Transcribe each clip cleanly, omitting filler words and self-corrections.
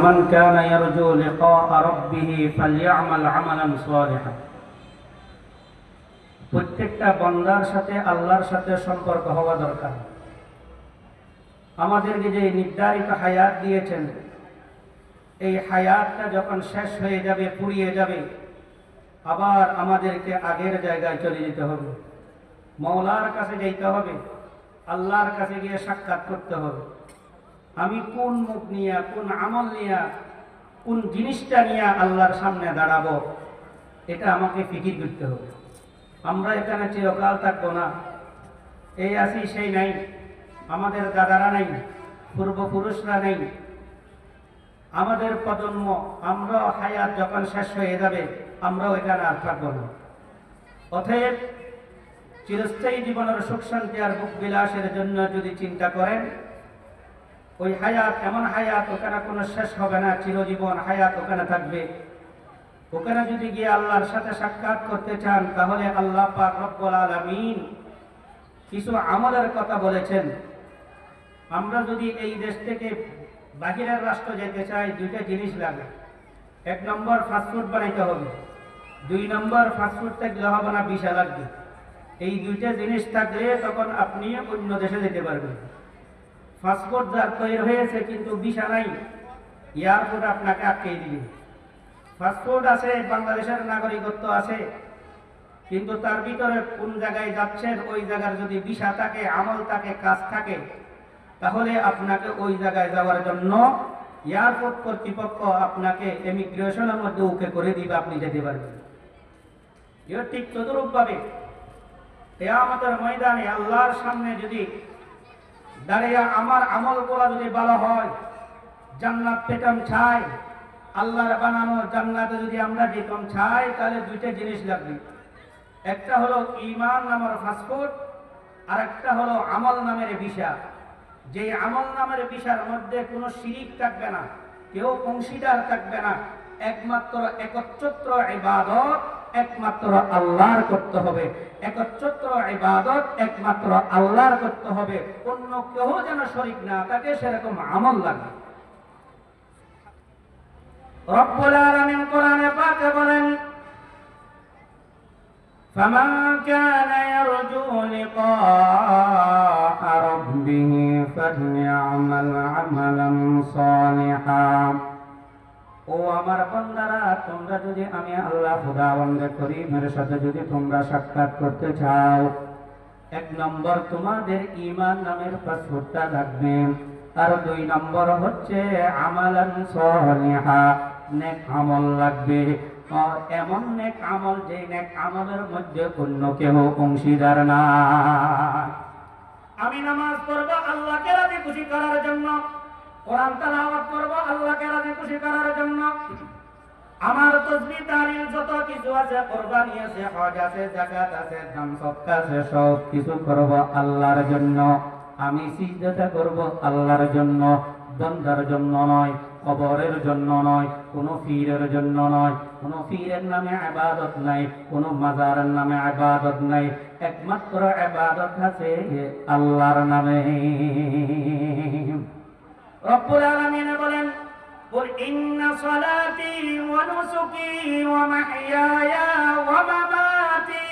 من كان يرجو لقاء ربه فليعمل عملا صالحا। প্রত্যেকটা বান্দার সাথে আল্লাহর সাথে সম্পর্ক হওয়া দরকার। আমাদেরকে যে নির্ধারিত হায়াত দিয়েছেন, এই হায়াতটা যখন শেষ হয়ে যাবে, ফুরিয়ে যাবে, আবার আমাদেরকে আগের জায়গায় চলে যেতে হবে, মওলার কাছে যেতে হবে, আল্লাহর কাছে গিয়ে সাক্ষাৎ করতে হবে। আমি কোন মুখ নিয়ে, কোন আমল নিয়ে, কোন জিনিসটা নিয়ে আল্লাহর সামনে দাঁড়াবো, এটা আমাকে ফিকির করতে হবে। আমরা এখানে চিরকাল থাকবো না, এই আছি সেই নাই, আমাদের দাদারা নেই, পূর্বপুরুষরা নেই, আমাদের প্রজন্ম, আমরা হায়াত যখন শেষ হয়ে যাবে আমরাও এখানে আর থাকবো না। অতএব চিরস্থায়ী জীবনের সুখ শান্তি আর বুক বিলাসের জন্য যদি চিন্তা করেন, ওই হায়াত এমন হায়াত, ওখানে কোনো শেষ হবে না, চিরজীবন হায়াত ওখানে থাকবে। ওখানে যদি গিয়ে আল্লাহর সাথে সাক্ষাৎ করতে চান, তাহলে আল্লাহ পাক রব্বুল আলামিন কিছু আমলের কথা বলেছেন। আমরা যদি এই দেশ থেকে বাহিরের রাষ্ট্র যেতে চাই, দুইটা জিনিস লাগে। এক নম্বর পাসপোর্ট বানাইতে হবে, দুই নম্বর পাসপোর্ট থাকলে হবে না, ভিসা লাগবে। এই দুইটা জিনিস থাকলে তখন আপনি অন্য দেশে যেতে পারবেন। পাসপোর্ট যার তৈরি হয়েছে কিন্তু ভিসা নাই, এয়ারপোর্ট আপনাকে আটকে দিবে। পাসপোর্ট আছে, বাংলাদেশের নাগরিকত্ব আছে, কিন্তু তার ভিতরে কোন জায়গায় যাচ্ছেন, ওই জায়গার যদি ভিসা থাকে, আমল থাকে, কাজ থাকে, তাহলে আপনাকে ওই জায়গায় যাওয়ার জন্য এয়ারপোর্ট কর্তৃপক্ষ আপনাকে ইমিগ্রেশনের মধ্যে ওকে করে দিবে, আপনি যেতে পারবেন। এর ঠিক তদরূপভাবে কিয়ামতের ময়দানে আল্লাহর সামনে যদি দাঁড়িয়ে আমার আমলগুলো যদি ভালো হয়, জান্নাত পেতাম চাই, আল্লাহর বানানো জান্নাতে যদি আমরা যেতাম চাই, তাহলে দুইটা জিনিস লাগবে। একটা হলো ঈমান নামের পাসপোর্ট, আর একটা হলো আমল নামের ভিসা। যে আমল নামের ভিসার মধ্যে কোনো শিরিক থাকবে না, কেউ অংশীদার থাকবে না, একমাত্র একচ্ছত্র ইবাদত একমাত্র আল্লাহর করতে হবে, একচ্ছত্র ইবাদত একমাত্র আল্লাহর করতে হবে, অন্য কেউ যেন শরীক না থাকে, সেরকম আমল লাগবে। রব্বুল আলামিন কোরআনে পাকে বলেন, فمن كان يرجو لقاء ربه فليعمل عملا صالحا। ও আমার বান্দারা, তোমরা যদি আমি আল্লাহ খুদাবন্দে করিমের সাথে যদি তোমরা সাক্ষাৎ করতে চাও, এক নম্বর তোমাদের ঈমান নামের পাসপোর্টটা লাগবে, আর দুই নম্বর হচ্ছে আমালান সালিহা, নেক আমল লাগবে। এমন নেক আমল, যে নেক আমলের মধ্যে অন্য কেউ অংশীদার না। আমি নামাজ পড়বো আল্লাহকে রাজি খুশি করার জন্য, কোরআন তেলাওয়াত করব আল্লাহকে রাজি খুশি করার জন্য, আমার তাসবিহ তাহলিল যত কিছু আছে, কুরবানি আছে, হজ আছে, যাকাত আছে, দান সদকা আছে, সব কিছু করব আল্লাহর জন্য। আমি সিজদা করব আল্লাহর জন্য, বান্দার জন্য নয়, কবরের জন্য নয়, কোনো পীরের জন্য নয়। কোনো পীরের নামে ইবাদত নাই, কোনো মাজারের নামে ইবাদত নাই, একমাত্র ইবাদত আছে আল্লাহর নামে। রব্বুল আলামিন বলেন, কুল ইন্না সালাতি ওয়া নুসুকি ওয়া মাহইয়ায়া ওয়া মামাতি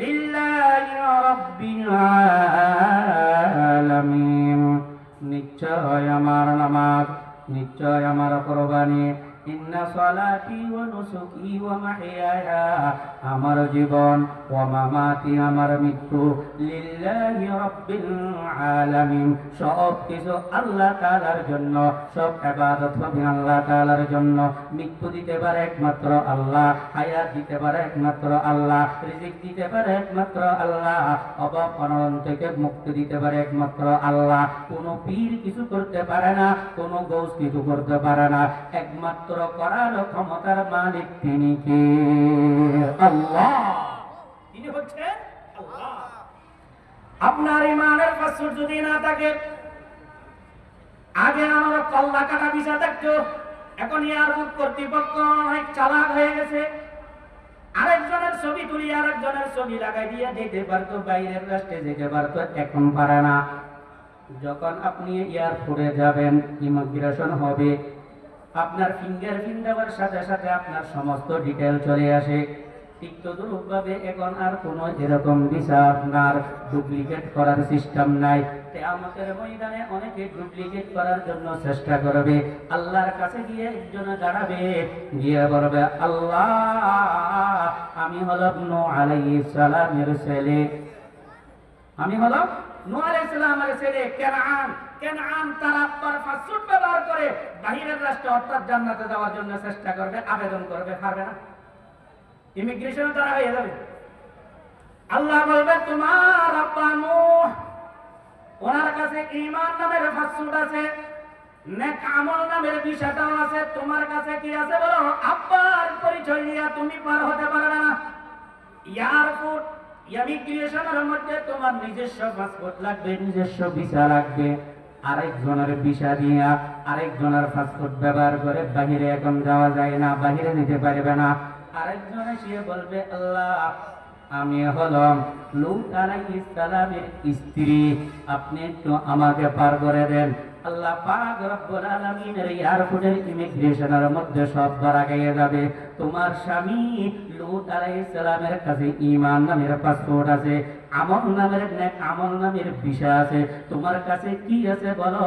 লিল্লাহি রাব্বিল আলামিন। নিশ্চয় আমার নামাজ, নিশ্চয় আমার কুরবানি, ইন্না সালাতি ওয়া নুসুকি ওয়া মাহইয়ায়া, আমার জীবন, ওয়া মামাতি আমার মৃত্যু, লিল্লাহি রাব্বিল আলামিন, সব কিছু আল্লাহ তাআলার জন্য, সব ইবাদত হবে আল্লাহ তাআলার জন্য। মৃত্যু দিতে পারে একমাত্র আল্লাহ, হায়াত দিতে পারে একমাত্র আল্লাহ, রিজিক দিতে পারে একমাত্র আল্লাহ, অভাব অনটন থেকে মুক্তি দিতে পারে একমাত্র আল্লাহ। কোনো পীর কিছু করতে পারে না, কোনো গৌস কিছু করতে পারে না, একমাত্র করার ক্ষমতার মালিক তিনি কে? আল্লাহ। তিনি হচ্ছেন আল্লাহ। আপনার ঈমানের পাসপোর্ট যদি না থাকে, আগে আমার কল্লা কাটা ভিসা থাকতো, এখন এয়ারপোর্ট কর্তৃপক্ষ অনেক চালাক হয়ে গেছে, আরেকজনের ছবি তুলি আরেকজনের ছবি লাগাই দিয়ে যেতে পারতো, বাইরের রাষ্ট্রে যেতে পারতো, এখন পারে না। যখন আপনি এয়ারপোর্টে যাবেন, ইমিগ্রেশন হবে, আপনার ফিঙ্গারপ্রিন্ট দেওয়ার সাথে সাথে আপনার সমস্ত ডিটেল চলে আসে। ঠিক তদ্রূপভাবে এখন আর কোনো এরকম ভিসা আপনার ডুপ্লিকেট করার সিস্টেম নাই। কিয়ামতের ময়দানে অনেকে ডুপ্লিকেট করার জন্য চেষ্টা করবে। আল্লাহর কাছে গিয়ে একজন দাঁড়াবে, গিয়ে বলবে, আল্লাহ, আমি হলাম নূহ আলাইহিস সালামের ছেলে, আমি হলাম নূহ আলাইহিস সালামের ছেলে কেনআন। কেনআন তার আব্বার পাসপোর্ট ব্যবহার করে বাহিরের রাষ্ট্রে অর্থাৎ জান্নাতে যাওয়ার জন্য চেষ্টা করবে, আবেদন করবে, পারবে না। ইমিগ্রেশনে তারা হয়ে যাবে। আল্লাহ বলবে, তোমার আব্বা নূহ, ওনার কাছে ঈমান নামের পাসপোর্ট আছে, নেক আমল নামের ভিসাটাও আছে, তোমার কাছে কি আছে বলো? আব্বার পরিচয় নিয়ে তুমি পার হতে পারবে না। এয়ারপোর্ট ইমিগ্রেশনের মধ্যে তোমার নিজস্ব পাসপোর্ট লাগবে, নিজস্ব ভিসা লাগবে। আরেকজনের ভিসা দিয়া আরেকজনের পাসপোর্ট ব্যবহার করে বাহিরে এখন যাওয়া যায় না, বাহিরে যেতে পারবে না। আরেকজন এসে বলবে, আল্লাহ, আমি হলাম লূত আলাইহিস সালামের স্ত্রী, আপনি একটু আমাকে পার করে দেন। আল্লাহ পাক রব্বুল আলামিনের এয়ারপোর্টের ইমিগ্রেশনের মধ্যে সব ধরা গিয়ে যাবে। তোমার স্বামী লূত আলাইহিস সালামের কাছে ঈমান নামের পাসপোর্ট আছে, আমল নামের নেক আমল নামের ভিসা আছে, তোমার কাছে কি আছে বলো?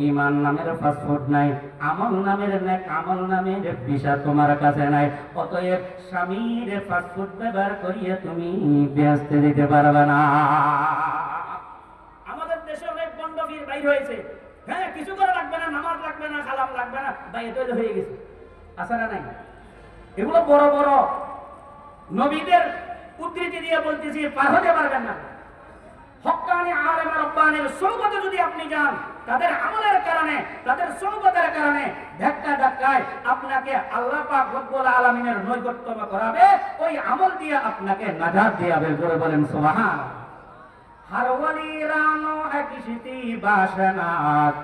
ঈমান নামের পাসপোর্ট নাই, আমল নামের নেক আমল নামের ভিসা তোমার কাছে নাই। অতএব স্বামীর পাসপোর্ট ব্যবহার করিয়ে তুমি বেহেশতে যেতে পারবে না। আমাদের দেশে অনেক বন্ডবীর বাইর হয়েছে, হ্যাঁ, কিছু করা লাগবে না, নামাজ লাগবে না, সালাম লাগবে না, ভাই এটা হয়ে গেছে, আছে না নাই? এগুলো বড় বড় নবীদের উদ্ধৃতি দিয়ে বলতেছি, পার হতে পারবেন না। হক্কানি আলেম রব্বানির সোহবতে যদি আপনি যান, তাদের আমলের কারণে, তাদের সোহবতের কারণে ধাক্কা ধাক্কায় আপনাকে আল্লাহ পাক রব্বুল আলামিনের নৈকট্য করাবে, ওই আমল দিয়ে আপনাকে নাজাত দিয়াবে। জোরে বলেন সুবহানাল্লাহ। हर वली रानो है किसी बाशनात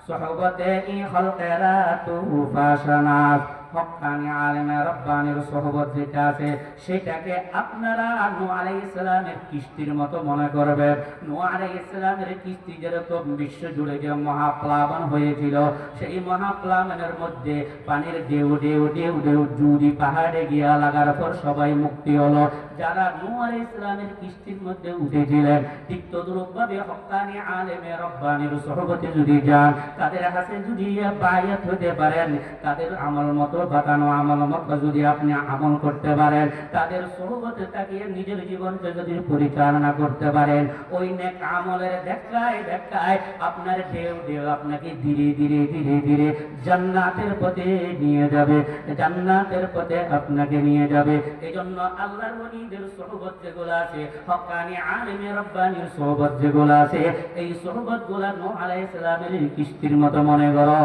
सोहबते ई खलकेरा तू बाशनात। হক্কানি আলেমে রব্বানির সোহবত যেটা আছে সেটাকে আপনারা নূহ আলাইহিস সালামের কিস্তির মতো মনে করবেন। নূহ আলাইহিস সালামের কিস্তি যেরকম বিশ্ব জুড়ে যে মহাপ্লাবন হয়েছিল, সেই মহাপ্লাবনের মধ্যে পানির ঢেউ ঢেউ ঢেউ ঢেউ জুড়ি পাহাড়ে গিয়া লাগার পর সবাই মুক্তি হলো। যারা নূহ আলাইহিস সালামের কিস্তির মধ্যে উঠেছিলেন, ঠিক তদ্রূপভাবে হক্কানি আলেমে রব্বানির সোহবতে যদি যান, তাদের হাতে যদি বায়াত হতে পারেন, তাদের আমল মতো বাতানো আমল মতো যদি আপনি আমল করতে পারেন, তাদের সোহবতে তাকিয়ে নিজের জীবনকে যদি পরিচালনা করতে পারেন, ওই নেক আমলের দেখায় দেখায় আপনার ঢেউ ঢেউ আপনাকে ধীরে ধীরে ধীরে ধীরে জান্নাতের পথে নিয়ে যাবে, জান্নাতের পথে আপনাকে নিয়ে যাবে। এই জন্য আল্লাহর ওলিদের সোহবত যেগুলো আছে, হক্কানি আলেমে রব্বানির সোহবত যেগুলো আছে, এই সোহবত গুলা নূহ আলাইহিস সালামের কিস্তির মতো মনে করো।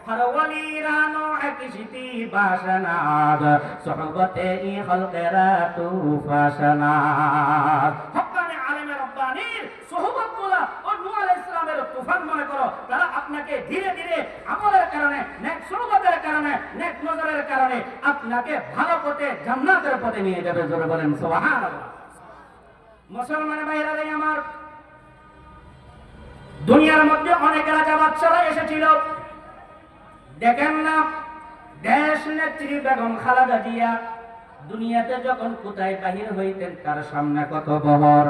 हर वली रानो है किसी बाशनाद सोहबते ई खलकेरा तू फाशनाद। हक्कानी आलिमे रब्बानीर सोहबतগুলো ও নূহ আলাইহিস সালামের তুফান মনে করো। তারা আপনাকে ধীরে ধীরে আমলের কারণে, নেক সোহবতের কারণে, নেক নজরের কারণে আপনাকে ভালো পথে, জান্নাতের পথে নিয়ে যাবে। জোরে বলেন সুবহানাল্লাহ। মুসলমান ভাইরা রে আমার, দুনিয়ার মধ্যে অনেক রাজা বাদশারা এসেছিল। দেখেন না, দেশ নেত্রী বেগম খালেদা জিয়া দুনিয়াতে যখন কোথায় বাহির হইতেন, তার সামনে কত বহর,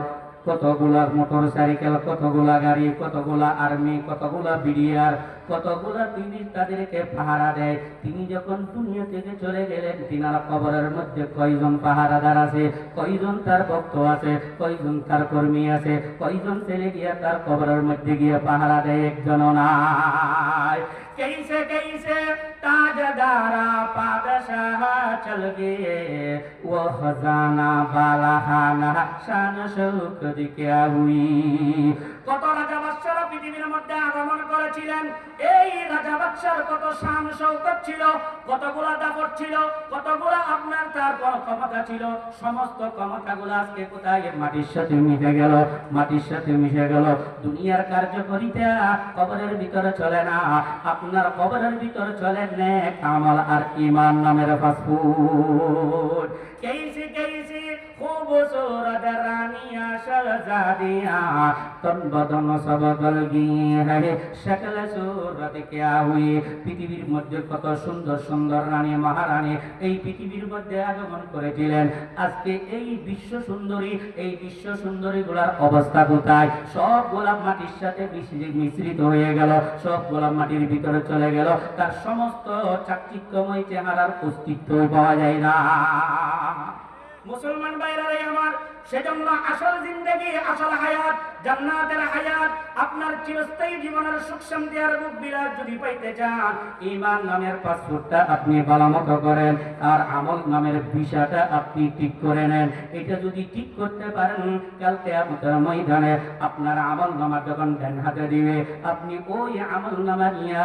কতগুলা মোটর সাইকেল, কতগুলা গাড়ি, কতগুলা আর্মি, কতগুলা বিডিআর, কতগুলা পুলিশ তাদেরকে পাহারা দেয়। তিনি যখন দুনিয়া থেকে চলে গেলেন, তিনার কবরের মধ্যে কয়জন পাহারাদার আছে, কয়জন তার ভক্ত আছে, কয়জন তার কর্মী আছে, কয়জন ছেলে গিয়া তার কবরের মধ্যে গিয়ে পাহারা দেয়? একজনও নাই। कैसे कैसे ताजदारा पादशाह चल गए, वो खजाना बालाहाना शान शौकत क्या हुई। কত রাজা বাদশারা পৃথিবীর মধ্যে আগমন করেছিলেন, এই রাজা বাদশার কত শান শৌকত ছিল, কতগুলা দাপট ছিল, কতগুলা আপনার তার ক্ষমতা ছিল, সমস্ত ক্ষমতাগুলো আজকে কোথায়? মাটির সাথে মিশে গেল, মাটির সাথে মিশে গেল। দুনিয়ার কার্যকরিতা কবরের ভিতরে চলে না, আপনার কবরের ভিতরে চলে নেক আমল আর ঈমান নামের পাসপোর্ট। कैसे कैसे खूब खूबसूरत रानिया शहजादियां तन बदन सब गल गई है शक्ल सूरत क्या हुई পৃথিবীর মধ্যে কত সুন্দর সুন্দর রানী মহারানী এই পৃথিবীর মধ্যে আগমন করেছিলেন আজকে এই বিশ্ব সুন্দরী গুলার অবস্থা কোথায় সব গোলাপ মাটির সাথে মিশ্রিত হয়ে গেল সব গোলাপ মাটির ভিতরে চলে গেল তার সমস্ত চাকচিক্যময় চেহারার অস্তিত্ব পাওয়া যায় না মুসলমান ভাইরা আমার সেজন্য আসল জিন্দেগি আসল হায়াত জান্নাতের হায়াত আপনার চিরস্থায়ী জীবনের সুখ শান্তি আর রূপ বিলাস যদি পাইতে চান ঈমান নামের পাসপোর্টটা আপনি ভালোমতো করেন আর আমল নামের ভিসাটা আপনি ঠিক করে নেন এটা যদি ঠিক করতে পারেন কাল কিয়ামতের ময়দানে আপনার আমল নামা যখন ডান হাতে দিবে আপনি ওই আমল নামা নিয়ে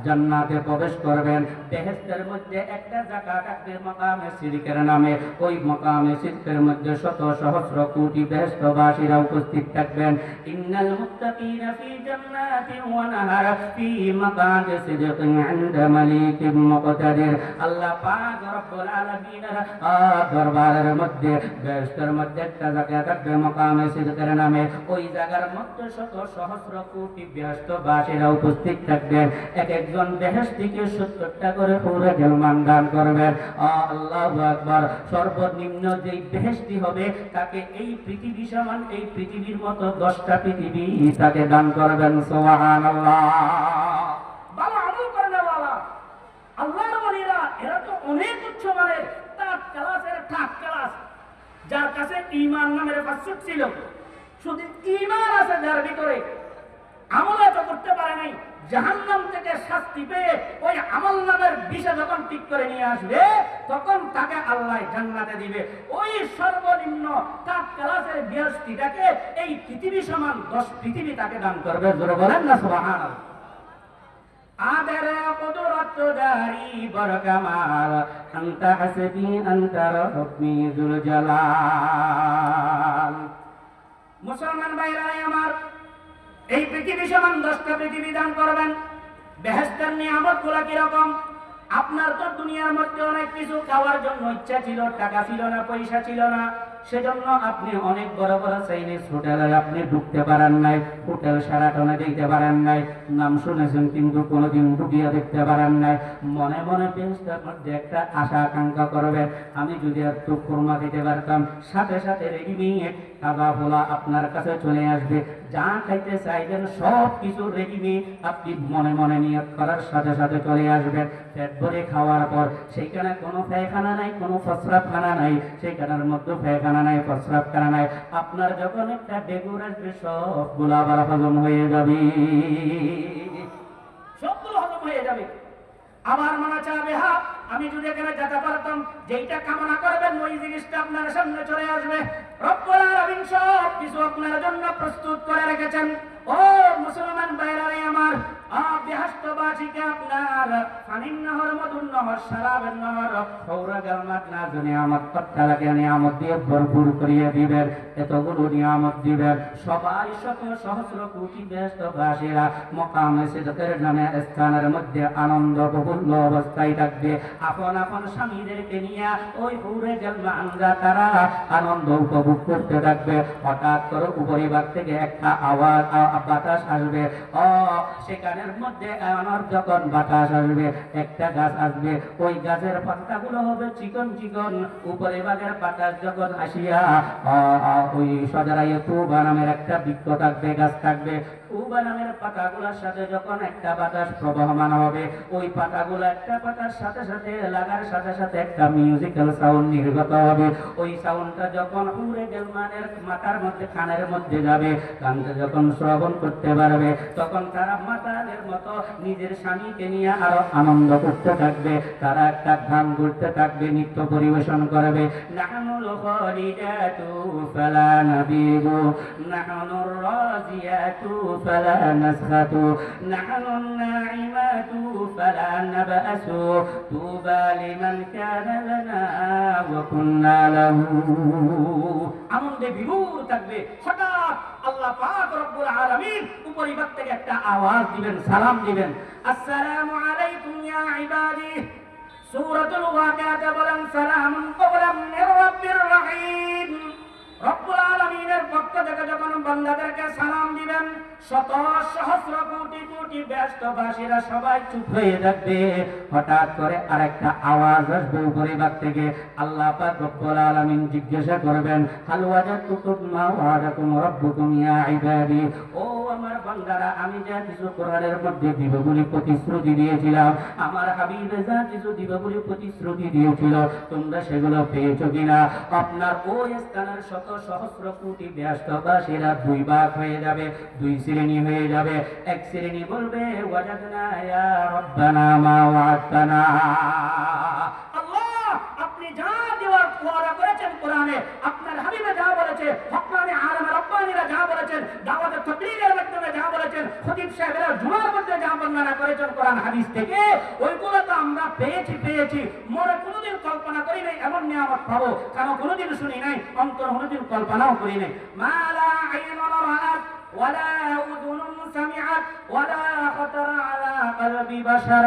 জান্নাতে প্রবেশ করবেন বেহেশতের মধ্যে একটা জায়গা থাকবে মাকামে সিদ্দিকের নামে ওই মাকামে সিদ্দিকের মধ্যে শত সহস্র কোটি বেহেশতবাসীরা উপস্থিত থাকবেন ইন্নাল মুত্তাকিনা ফি জান্নাতিন ওয়া নাহার ফি মাকামে সিদ্দিকিন ইনদা মালিকিন মুকতাদির আল্লাহ পাক রব্বুল আলামিনের দরবারের মধ্যে বেহেশতের মধ্যে একটা জায়গা থাকবে মাকামে সিদ্দিকের নামে ওই জায়গার মধ্যে শত সহস্র কোটি বেহেশতবাসীরা উপস্থিত থাকবেন এক একজন বেহেশতিকে 70টা করে পুরো গেলমান দান করবেন আল্লাহু আকবার সর্বনিম্ন যেই বেহেশতি হবে তাকে এই পৃথিবী সমান এই পৃথিবীর মতো 10টা পৃথিবী তাকে দান করবেন সুবহানাল্লাহ ভালো আমল করেনওয়ালা আল্লাহর ওলিরা এরা তো অনেক উচ্চ মানের তার ক্লাসের ঠাক ক্লাস যার কাছে ঈমান নামের পাসপোর্ট ছিল শুধু ঈমান আছে যার ভিতরে আমল তো করতে পারে নাই জাহান্নাম থেকে শাস্তি পেয়ে ওই আমল নামের ভিসা যখন ঠিক করে নিয়ে আসবে তখন তাকে আল্লাহ জান্নাতে দিবে ওই সর্বনিম্ন তার ক্লাসের বেহেশতিটাকে এই পৃথিবী সমান 10 পৃথিবী তাকে দান করবে জোরে বলেন না সুবহানাল্লাহ আদরে কুদরত দারি বরকামাল আনতা হাসবি আনতা রাব্বি যুল জালাল মুসলমান ভাইরা আমার এই পৃথিবী সমান 10টা পৃথিবী দান করবেন বেহেশতের নিয়ামতগুলো কি রকম আপনার তো দুনিয়ার মধ্যে অনেক কিছু খাওয়ার জন্য ইচ্ছা ছিল টাকা ছিল না পয়সা ছিল না সেজন্য আপনি অনেক বড় বড় চাইনিজ হোটেলে আপনি ঢুকতে পারেন নাই হোটেল শেরাটনে যেতে পারেন নাই নাম শুনেছেন কিন্তু কোনোদিন ঢুকিয়ে দেখতে পারেন নাই মনে মনে বেহেশতের মধ্যে একটা আশা আকাঙ্ক্ষা করবে আমি যদি একটু খুরমা দিতে পারতাম সাথে সাথে রেডিমেড খাবার ফলা আপনার কাছে চলে আসবে যা খাইতে চাইবেন সব কিছু রেডিমেড আপনি মনে মনে নিয়ত করার সাথে সাথে চলে আসবেন পেট ভরে খাওয়ার পর সেইখানে কোনো পায়খানা নাই কোনো প্রস্রাবখানা নাই সেইখানের মধ্যে পায়খানা নাই প্রস্রাবখানা নাই আপনার যখন একটা বেগুর আসবে সবগুলো আবার হজম হয়ে যাবে সবগুলো হজম হয়ে যাবে আমার মনে চাবে আমি যদি এখানে যেতে পারতাম যেইটা কামনা করবেন ওই জিনিসটা আপনার সামনে চলে আসবে রব্বুল আলামিন সব কিছু আপনার জন্য প্রস্তুত করে রেখেছেন ও মুসলমান ভাইরা আমার বেহেশতবাসীকে আপনার পানির নহর মধুর নহর শরাবের নহর ফৌরা গালমাত না নিয়ামত প্রত্যেককে নিয়ামত দিয়ে ভরপুর করিয়ে দিবেন এতগুলো নিয়ামত দিবেন সবাই শত সহস্র কোটি বেহেশতবাসীরা মাকামে সিদ্দিকের নামে স্থানের মধ্যে আনন্দ বহুল অবস্থায় থাকবে আপন আপন স্বামীদেরকে নিয়ে ওই পুরে গেলমানরা তারা আনন্দ উপভোগ করতে থাকবে হঠাৎ করে উপরিভাগ থেকে একটা আওয়াজ বাতাস আসবে সেখানের মধ্যে যখন বাতাস আসবে একটা গাছ আসবে ওই গাছের পাতাগুলো হবে চিকন চিকন উপরে ভাগের বাতাস যখন আসিয়া ওই সদরাইয়ে তুবা নামের একটা বৃক্ষ থাকবে গাছ থাকবে তুবা নামের পাতাগুলোর সাথে যখন একটা বাতাস প্রবহমান হবে ওই পাতাগুলো একটা পাতার সাথে সাথে লাগার সাথে সাথে একটা মিউজিক্যাল সাউন্ড নির্গত হবে ওই সাউন্ডটা যখন উড়ে গেলমানের মাথার মধ্যে কানের মধ্যে যাবে কানকে যখন শ্রবণ করতে পারবে তখন তারা মাতালের মতো নিজের স্বামীকে নিয়ে আরো আনন্দ করতে থাকবে তারা একটা গান করতে থাকবে নৃত্য পরিবেশন করবে নাহনুল খালিদাতু ফালা নাবিগু নাহনুর রাজিয়াতু ফালা নাসখাতু নাহনুন নাইমাতু ফালা নাবআসু তুবা লিমান কানা লানা ওয়া কুন্না লাহু আনন্দে বিভোর থাকবে হঠাৎ আল্লাহ পাক রব্বুল আলামিন উপরিভাগ থেকে একটা আওয়াজ দিবেন সালাম দিবেন আসসালামু আলাইকুম ইয়া ইবাদি সূরাতুল ওয়াকিআতে বলেন সালামুন কওলাম মির রাব্বির রহিম রব্বুল আলামিনের পক্ষ থেকে যখন বান্দাদেরকে সালাম দিবেন, শত সহস্র কোটি কোটি ব্যস্তবাসীরা সবাই চুপ হয়ে থাকবে। হঠাৎ করে আরেকটা আওয়াজ আসবে উপরিভাগ থেকে। আল্লাহ পাক রব্বুল আলামিন জিজ্ঞাসা করবেন, হাল ওয়াজাতুকুম মা ওয়াদাকুম রাব্বুকুম ইয়া ইবাদি। ও আমার বান্দারা, আমি যা কিছু কোরআনের মধ্যে দিব বলে প্রতিশ্রুতি দিয়েছিলাম, আমার হাবিব যা কিছু দিব বলে প্রতিশ্রুতি দিয়েছিল, তোমরা সেগুলো পেয়েছো কিনা? আপনার ওই স্থানের শত সহস্র কোটি ব্যস্তবাসীরা দুই ভাগ হয়ে যাবে, দুই শ্রেণী হয়ে যাবে। এক শ্রেণী বলবে, ওয়াজাদনা ইয়া রাব্বানা মা ওয়া'আদতানা। আল্লাহ, আপনি যা দেওয়ার ওয়াদা করেছেন কোরআনে, আপনার হাবিবে যা বলেছে, হক্কানি আলেম রব্বানিরা যা বলেছেন, দাওয়াতে তাবলীগের মাধ্যমে যা বলেছেন, খতিব সাহেবরা জুমার মধ্যে যা বর্ণনা করেছেন কোরআন হাদিস থেকে, ওইগুলো তো আমরা পেয়েছি। মনে কোনোদিন কল্পনা করি নাই এমন নিয়ামত পাবো, কারণ কোনোদিন শুনি নাই, অন্তর কোনোদিন কল্পনাও করি নাই। মালা আইনুন রাআত ওয়ালা উযুনুন সামিআত ওয়ালা খাতারা আলা কলবি বাশার।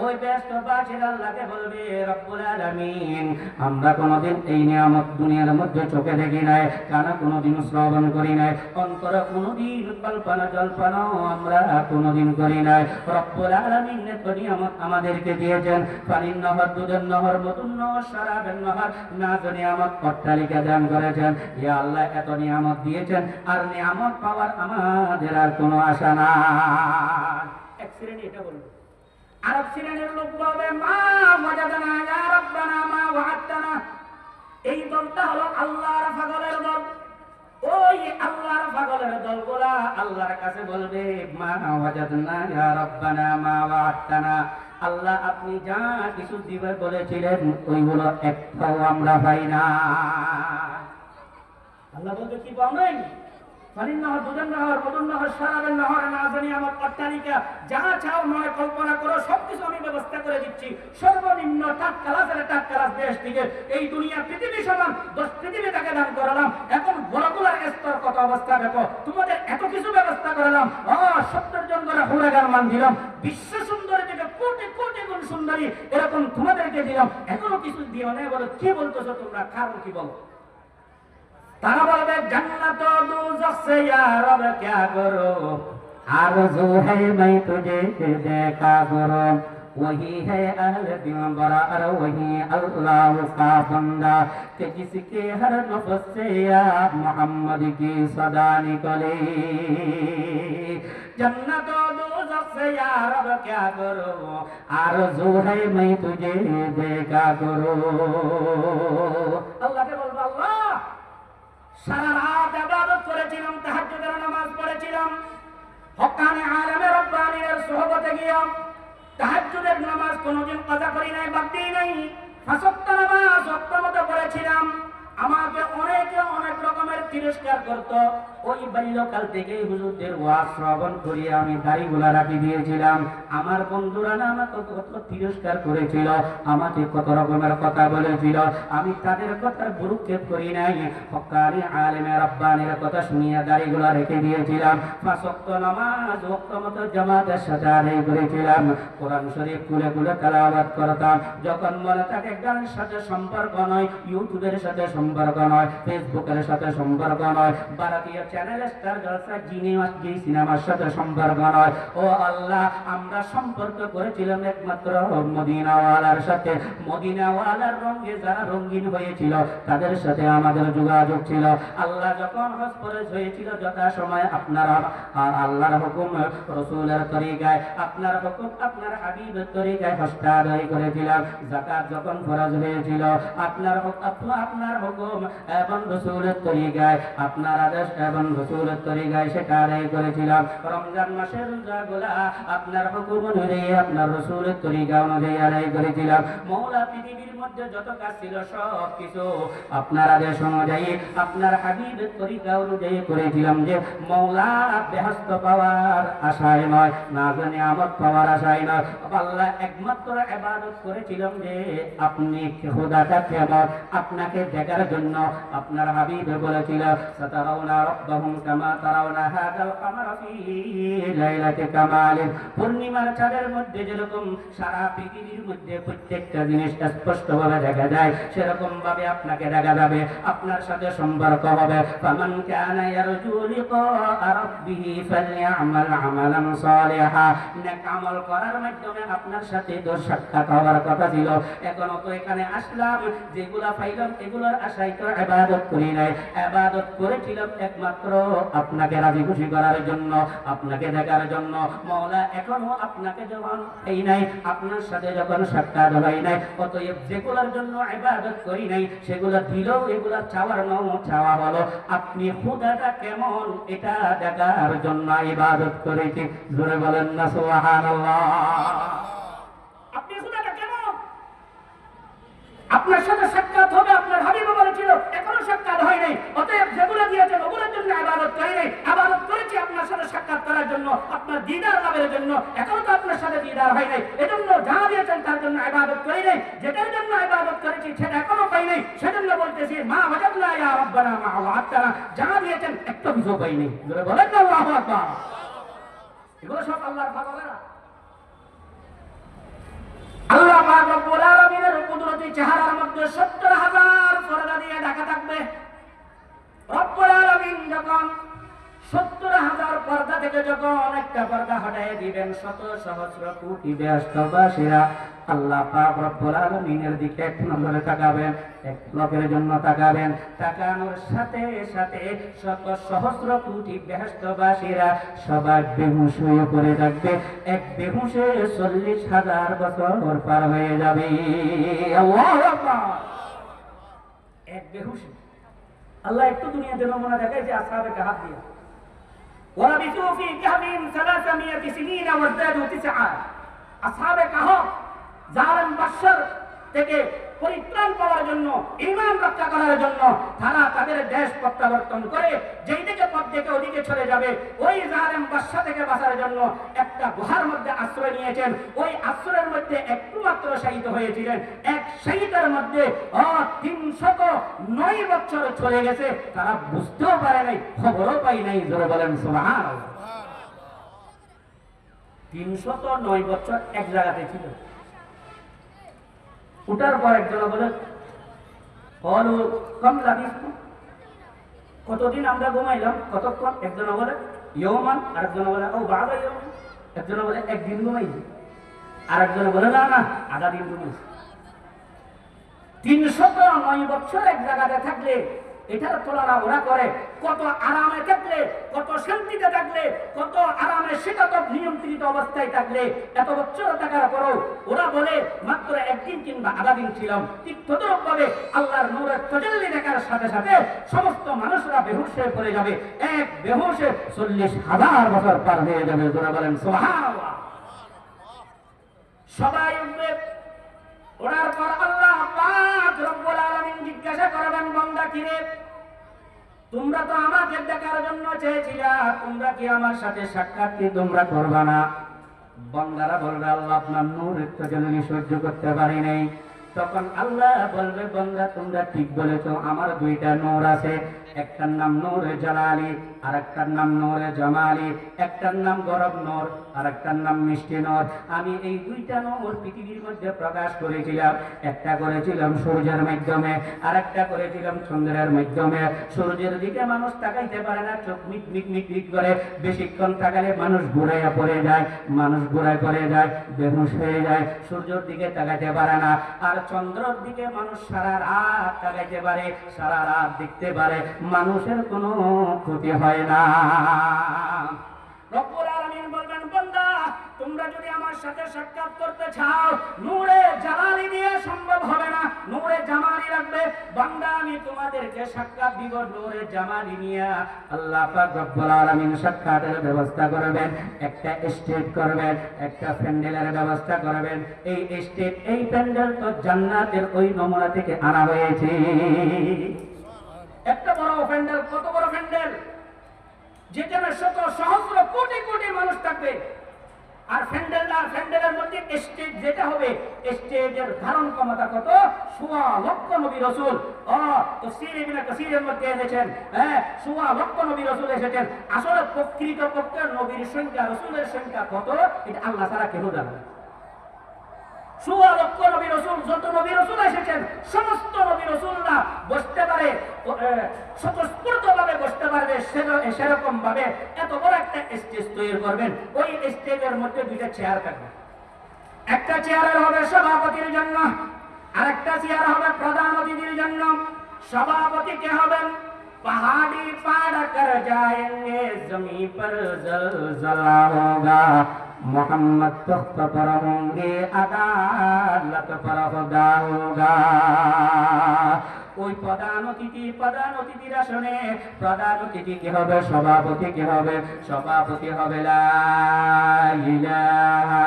ওই ব্যস্তবাসীরা আল্লাহকে বলবে, রব্বুল আলামিন, আমরা কোনোদিন এই নিয়ামত দুনিয়ার মধ্যে চোখে দেখি নাই, কানে কোনোদিন শ্রবণ করি নাই, অন্তরে কোনোদিন কল্পনা জল্পনাও আমরা কোনোদিন করি নাই। রব্বুল আলামিন এত নিয়ামত আমাদেরকে দিয়েছেন, পানির নহর, দুধের নহর, মধুর নহর, শরাবের নহর, নাজ নিয়ামত, অট্টালিকা দান করেছেন। ইয়া আল্লাহ, এত নিয়ামত দিয়েছেন, আর নিয়ামত পাওয়ার আমাদের আর কোনো আশা নাই। এক শ্রেণী এটা বলবো। আরেক শ্রেণীর লোক বলবে, মা ওয়াজাদনা ইয়া রাব্বানা মা ওয়া'আদতানা। এই দলটা হলো আল্লাহর পাগলের দল। ওই আল্লাহর পাগলের দলগুলা আল্লাহর কাছে বলবে, মা ওয়াজাদনা ইয়া রাব্বানা মা ওয়া'আদতানা। আল্লাহ, আপনি যা কিছু দিবে বলেছিলেন, ওইগুলো একটাও আমরা পাই না। আল্লাহ বলবে, কি পাও নাই? পানির নহর, দুধের নহর, মধুর নহর, শরাবের নহর, নাজ নিয়ামত, অট্টালিকা, যা চাও মনে কল্পনা করো, সবকিছু আমি ব্যবস্থা করে দিচ্ছি। সর্বনিম্ন টাটকালাস দেশ থেকে এই দুনিয়া পৃথিবী সমান 10 পৃথিবী তাকে দান করলাম। এখন বড়গুলার স্তর কত অবস্থা দেখো, তোমাদের এত কিছু ব্যবস্থা করলাম। 70 জন করে হুরাগার মান দিলাম, বিশ্ব সুন্দরী থেকে কোটি কোটি গুণ সুন্দরী এরকম তোমাদেরকে দিলাম, এখনো কিছু দিও না। বলো, কি বলতেছো তোমরা? কারণ কি বলো? তারা বলবে, জান্নাত দোজখ সে ইয়া রব क्या करो, आरज़ू है मैं तुझे देखा करो, वही है अहल दिलबर और वही अल्लाह का बंदा कि जिसके हर नफ्स से या मोहम्मद की सदा निकले। जन्नत दोज़ख से या रब क्या करो, आरज़ू है मैं तुझे देखा करो। अल्लाह के बोल, अल्लाह, সারা রাত ইবাদত করেছিলাম, তাহাজ্জুদের নামাজ পড়েছিলাম, হক্কানি আলেম রব্বানির সুহবতে গিয়া তাহাজ্জুদের নামাজ কোনোদিন কাজা করি নাই, বাদ দিই নাই। 5 ওয়াক্ত নামাজ ওয়াক্ত মতো পড়েছিলাম। আমাকে অনেকে অনেক রকমের তিরস্কার করত। ওই বাল্যকাল থেকে হুজুরদের ওয়াজ শ্রবণ করিয়ে আমি দাড়িগুলা রাখি দিয়েছিলাম। আমার বন্ধুরা না আমাকে কত তিরস্কার করেছিল, আমাকে কত রকমের কথা বলেছিল, আমি তাদের কথার ভ্রুক্ষেপ করি নাই। হক্কানি আলেমে রব্বানির কথা শুনিয়া দাড়িগুলা রেখে দিয়েছিলাম। 5 ওয়াক্ত নামাজ ওয়াক্ত মতো জামাতের সাথে আদায় করেছিলাম। কোরআন শরীফ খুলে খুলে তেলাওয়াত করতাম। যখন মনে থাকে গানের সাথে সম্পর্ক নয়, ইউটিউবের সাথে সম্পর্ক নয়, ফেসবুকের সাথে সম্পর্ক নয়, ভারতীয় চ্যানেল স্টার জলসা জি সিনেমার সাথে সম্পর্ক নয়, ও আল্লাহ, আমরা সম্পর্ক করেছিলাম একমাত্র মদিনাওয়ালার সাথে। মদিনাওয়ালার রঙে যারা রঙিন হয়েছিল তাদের সাথে আমাদের যোগাযোগ ছিল। আল্লাহ যখন হজ ফরজ হয়েছিল, যথা সময় আপনারা আল্লাহর হুকুম, রাসূলের তরিকায়, আপনার হুকুম, আপনার হাবিবের তরিকায় হজটা আদায় করেছিলাম। যাকাত যখন ফরজ হয়েছিল, আপনার হুকুম এবং রাসূলের তরিকায়, আপনার আদেশ এবং রাসূলের তরিকায় সেটা আদায় করেছিলাম। রমজান মাসের রোজাগুলা আপনার হুকুম অনুযায়ী, আপনার রাসূলের তরিকা অনুযায়ী আদায় করেছিলাম। মওলা পৃথিবীর মধ্যে যত কাজ ছিল সব কিছু আপনার আদেশ অনুযায়ী, আপনার হাবিবের তরিকা অনুযায়ী করেছিলাম। যে মওলা বেহেশত পাওয়ার আশায় নয়, নাজ নিয়ামত পাওয়ার আশায় নয়, আল্লাহ একমাত্র ইবাদত করেছিলাম যে আপনি খোদাটা কেমন, আপনাকে দেখার দেখার জন্য আপনার হাবিব বলেছিল সাতারাউনা রাব্বাহুম কামা তারাউনা হাযাল কামারা ফি লাইলাতি কামালিন। পূর্ণিমার চাঁদের মধ্যে যেরকম সারা পৃথিবীর মধ্যে প্রত্যেকটা জিনিস স্পষ্টভাবে দেখা যায়, সেরকম ভাবে আপনাকে দেখা যাবে, আপনার সাথে সম্পর্ক হবে। ফামান কানা ইয়ারজু লিকা রাব্বিহি ফালইআমাল আমালান সালিহা। নেক আমল করার মাধ্যমে আপনার সাথে তো সাক্ষাৎ হওয়ার কথা ছিল, এখনো তো এখানে আসলাম, যেগুলা পাইলাম এগুলোর আশায় তো ইবাদত করি নাই। ইবাদত করেছিলাম একমাত্র আপনাকে রাজি খুশি করার জন্য, আপনাকে দেখার জন্য। মাওলা এখনো আপনাকে যখন এই নাই, আপনার সাথে যখন সাক্ষাৎ হয় নাই, অতএব যেগুলোর জন্য ইবাদত করি নাই সেগুলো দিলেও এগুলা চাওয়ার নাম চাওয়া হলো আপনি খুদাটা কেমন এটা দেখার জন্য ইবাদত করেছি। জোরে বলেন না সুবহানাল্লাহ। আপনি খুদাটা কেমন, আপনার সাথে সাক্ষাৎ হবে, আপনার হাবিব বলেছিল এখনো সাক্ষাৎ হয় নাই, অতএব যেগুলো দিয়েছেন ওগুলোর জন্য ইবাদত করি নাই, ইবাদত করেছি আপনার সাথে সাক্ষাৎ করার জন্য, আপনার দিদার লাভের জন্য। এখনো তো আপনার সাথে দিদার হয় নাই, এজন্য যা দিয়েছেন তার জন্য ইবাদত করি নাই। যেটার জন্য ইবাদত করেছি সেটা এখনো পাই নাই, সেজন্য বলতেছি মা ওয়াজাদনা ইয়া রাব্বানা মা ওয়া'আদতানা। যা দিয়েছেন একটু কিছু পাই নাই। জোরে বলেন না আল্লাহু আকবার। এগুলো সব আল্লাহর ফজলেরা। আল্লাহ পাক রব্বুল আলামিনের কুদরতি চেহারার মধ্যে ৭০,০০০ পর্দা দিয়ে ঢাকা থাকবে। রব্বুল আলামিন যখন ৭০,০০০ পর্দা থেকে যখন একটা পর্দা হটায় দিবেন, শত সহস্র কোটি বেহেশতবাসীরা আল্লাহ পাক রব্বুল আলামিনের দিকে এক নজরে তাকাবেন, এক লোকের জন্য তাকাবেন। তাকানোর সাথে সাথে শত সহস্র কোটি বেহেশতবাসীরা সবাই বেহুশ হয়ে পড়ে থাকবে। এক বেহুশে ৪০,০০০ বছর পার হয়ে যাবে। আল্লাহু আকবার। এক বেহুশে আল্লাহ একটু দুনিয়াতে নমুনা দেখায় যে আসহাবে কাহাফ দিয়ে ওয়ালাবিসু ফি কাহফিহিম ৩০০ সিনিন ওয়াজদাদু ৯। আসহাবে কাহফ জালেম বাদশার থেকে পরিত্রাণ পাওয়ার জন্য, ঈমান রক্ষা করার জন্য তারা তাদের দেশ প্রত্যাবর্তন করে যেই দিকে পথ থেকে ওদিকে চলে যাবে, ওই জালেম বাদশা থেকে বাঁচার জন্য একটা গুহার মধ্যে আশ্রয় নিয়েছেন। ওই আশ্রয়ের মধ্যে একটু মাত্র শায়িত হয়েছিলেন। এক শায়িতের মধ্যে ৩০৯ বছর চলে গেছে, তারা বুঝতেও পারে নাই, খবরও পাই নাই। জোরে বলেন সুবহানাল্লাহ। ৩০৯ বছর এক জায়গাতে ছিল। উঠার পর একজন বলে কম লাবিস্তু, কতদিন আমরা ঘুমাইলাম, কতক্ষণ? একজন বলে ইয়মান, আরেকজন বলে ও বাবা ইয়মান, একজন বলে একদিন ঘুমাইছি, আরেকজন বলে না না আধা দিন ঘুমাইছি। ৩০৯ বছর এক জায়গাতে থাকলে এটার তুলনা ওরা করে কত আরামে থাকলে, কত শান্তিতে থাকলে, কত আরামে শীতত নিয়ন্ত্রিত অবস্থায় থাকলে, এত বছর থাকার পরও ওরা বলে মাত্র একদিন কিংবা আধা দিন ছিলাম। ঠিক তদ্রূপভাবে আল্লাহর নূরের তাজাল্লি দেখার সাথে সাথে সমস্ত মানুষরা বেহুশ হয়ে পড়ে যাবে। এক বেহুশে ৪০,০০০ বছর পার হয়ে যাবে। তোরা বলেন সুবহানাল্লাহ। সবাই উঠবে। ওনার পর আল্লাহ পাক রব্বুল আলামিন জিজ্ঞাসা করবেন, বান্দা কিরে, তোমরা তো আমাকে দেখার জন্য চেয়েছিলা, তোমরা কি আমার সাথে সাক্ষাৎ কি তোমরা করবা না? বান্দারা বলবে আল্লাহ আপনার নূরের তাজাল্লি সহ্য করতে পারি নাই। তখন আল্লাহ বলবে, বান্দা তোমরা ঠিক বলেছো, আমার দুইটা নূর আছে, একটার নাম নূরে জালালি আর একটার নাম নূরে জামালি। একটার নাম গরম নূর আর একটার নাম মিষ্টি নূর। আমি এই দুইটা নূর পৃথিবীর মধ্যে প্রকাশ করেছিলাম। একটা করেছিলাম সূর্যের মাধ্যমে, আর একটা করেছিলাম চন্দ্রের মাধ্যমে। সূর্যের দিকে মানুষ তাকাইতে পারে না, চোখ মিট মিট মিট মিট করে, বেশিক্ষণ তাকালে মানুষ ঘুরাইয়া পড়ে যায়, মানুষ ঘুরায় পড়ে যায়, বেহুশ হয়ে যায়, সূর্যের দিকে তাকাইতে পারে না। আর চন্দ্রের দিকে মানুষ সারা রাত তাকাইতে পারে, সারা রাত দেখতে পারে, মানুষের কোনো ক্ষতি হয় না। রব্বুল আলামিন বলবেন, বান্দা তোমরা যদি আমার সাথে সাক্ষাৎ করতে চাও, নূরে জালালি দিয়ে সম্ভব হবে না, নূরে জামালি লাগবে। বান্দা আমি তোমাদেরকে সাক্ষাৎ দিব নূরে জামালি নিয়ে। আল্লাহ পাক রব্বুল আলামিন সাক্ষাতের ব্যবস্থা করবেন, একটা স্টেজ করবেন, একটা প্যান্ডেলের ব্যবস্থা করবেন। এই স্টেজ, এই প্যান্ডেল তো জান্নাতের ওই নমুনা থেকে আনা হয়েছে। একটা বড় প্যান্ডেল, কত বড় প্যান্ডেল, যেখানে শত সহস্র কোটি কোটি মানুষ থাকবে। আর প্যান্ডেলের মধ্যে স্টেজ যেটা হবে স্টেজের ধারণ ক্ষমতা কত? 1.25 লক্ষ নবী রাসূল। তাফসীর ইবনে কাসীরের মধ্যে এসেছেন 1.25 লক্ষ নবী রাসূল এসেছেন। আসলে প্রকৃতপক্ষে নবীর সংখ্যা রাসূলের সংখ্যা কত এটা আল্লাহ ছাড়া কেউ জানে না। 1.25 লক্ষ নবী রাসূল, যত নবী রাসূল এসেছেন সমস্ত নবী রাসূলরা বসতে পারে, স্বতঃস্ফূর্তভাবে বসতে পারবে, সেরকম ভাবে এত বড় একটা স্টেজ তৈরি করবেন। ওই স্টেজের মধ্যে দুইটা চেয়ার থাকবে। একটা চেয়ার হবে সভাপতির জন্য, আরেকটা চেয়ার হবে প্রধান অতিথির জন্য। সভাপতি কে হবেন? पहाड़ी पार कर जाएंगे, जमीन पर जलजला होगा, मोहम्मद तख्त पर होंगे, अदालत पर खुदा होगा। ওই প্রধান অতিথির আসনে প্রধান অতিথি কি হবে? সভাপতি কি হবে? সভাপতি হবে লা ইলাহা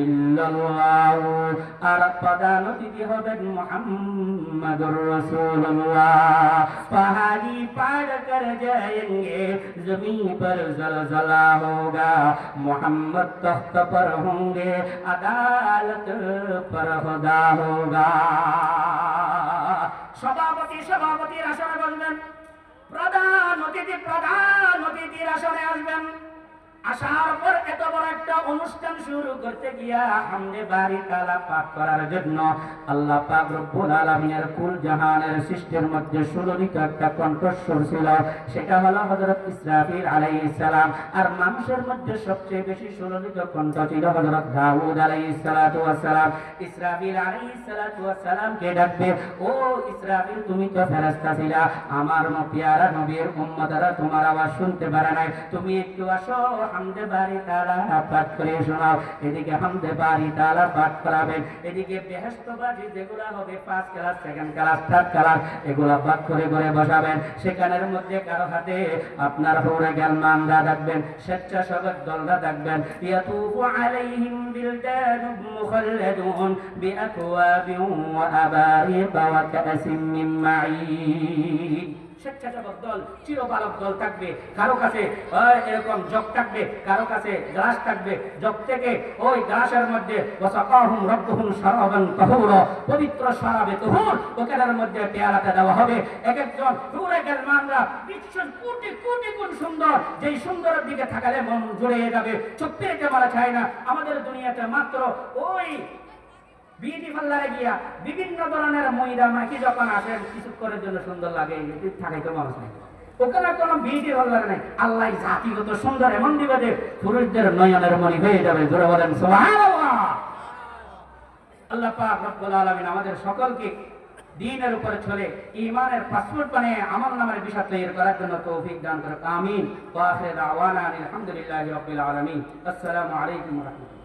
ইল্লাল্লাহ, আর প্রধান অতিথি হবেন মুহাম্মাদুর রাসূলুল্লাহ। পাহাড়ি পার কর जाएंगे, जमीन पर जलजला होगा, मोहम्मद तख्त पर होंगे, अदालत पर खुदा होगा। সভাপতির আসনে বসবেন, প্রধান অতিথির আসনে আসবেন। আসার পর এত বড় একটা অনুষ্ঠান শুরু করতে গিয়া হামদে বাড়ি তাআলা পাক করার জন্য আল্লাহ পাক রব্বুল আলামিনের কুল জাহানের সৃষ্টির মধ্যে সুললিত একটা কণ্ঠস্বর ছিল, সেটা হলো হযরত ইসরাফিল আলাইহিস সালাম। আর মানুষের মধ্যে সবচেয়ে বেশি সুললিত কণ্ঠ ছিল হযরত দাউদ আলাইহিস সালাতু ওয়াস সালাম। ইসরাফিল আলাইহিস সালাতু ওয়াস সালাম কে ডাকবে, ও ইসরাফিল তুমি তো ফেরেশতা ছিলা, আমার পেয়ারা নবীর উম্মতরা তোমার আওয়াজ শুনতে পারে নাই, তুমি একটু আসো হামদে বাড়ি তাআলা পাঠ করে শোনাও। এদিকে হামদে বাড়ি তাআলা পাঠ করাবেন, এদিকে বেহেশতবাজি যেগুলা হবে first class, second class, third class, এগুলা পাঠ করে করে বসাবেন। সেখানের মধ্যে কারো হাতে আপনার হুরে গালমানরা থাকবেন, স্বেচ্ছাসেবক দলরা থাকবেন। ইয়াতুফু আলাইহিম বিলদানুম মুখাল্লাদুন বিআকওয়াবিন ওয়া আবারিক ওয়া কাসিম মিন মাঈন। স্বেচ্ছাসেবক দল, চিরবালক দল থাকবে, কারো কাছে এরকম জগ থাকবে, কারো কাছে গ্লাস থাকবে, জগ থেকে ওই গ্লাসের মধ্যে ওয়াসাকাহুম রাব্বুহুম শারাবান তাহুরা, পবিত্র শরাবে তাহুর ওখানের মধ্যে পেয়ালাতে দেওয়া হবে। এক একজন হুরে গালমানরা বিশ্বের কোটি কোটি গুণ সুন্দর, যেই সুন্দরের দিকে থাকালে মন জুড়ে যাবে, চোখ পেতে মারা চায় না। আমাদের দুনিয়াতে মাত্র ওই বিউটি পার্লারে গিয়া বিভিন্ন ধরনের মহিলা মাইকি যখন আসেন কিছুক্ষণের জন্য সুন্দর লাগে, থাকাই তো মানুষ নাই, ওখানে কোনো বিউটি পার্লার নাই। আল্লাহ জাতিগত সুন্দর এমন দিবে যে পুরুষদের নয়নের মণি হয়ে যাবে। জোরে বলেন সুবহানাল্লাহ। আল্লাহ পাক রব্বুল আলামিন আমাদের সকলকে দ্বীনের উপরে চলে ঈমানের পাসপোর্ট বানিয়ে আমলনামার বিষয় তৈরি করার জন্য তৌফিক দান করুন। আমিন। ওয়া আখিরু দাওয়ানা আলহামদুলিল্লাহি রাব্বিল আলামিন। আসসালামু আলাইকুম ওয়া রাহমাতুল্লাহ।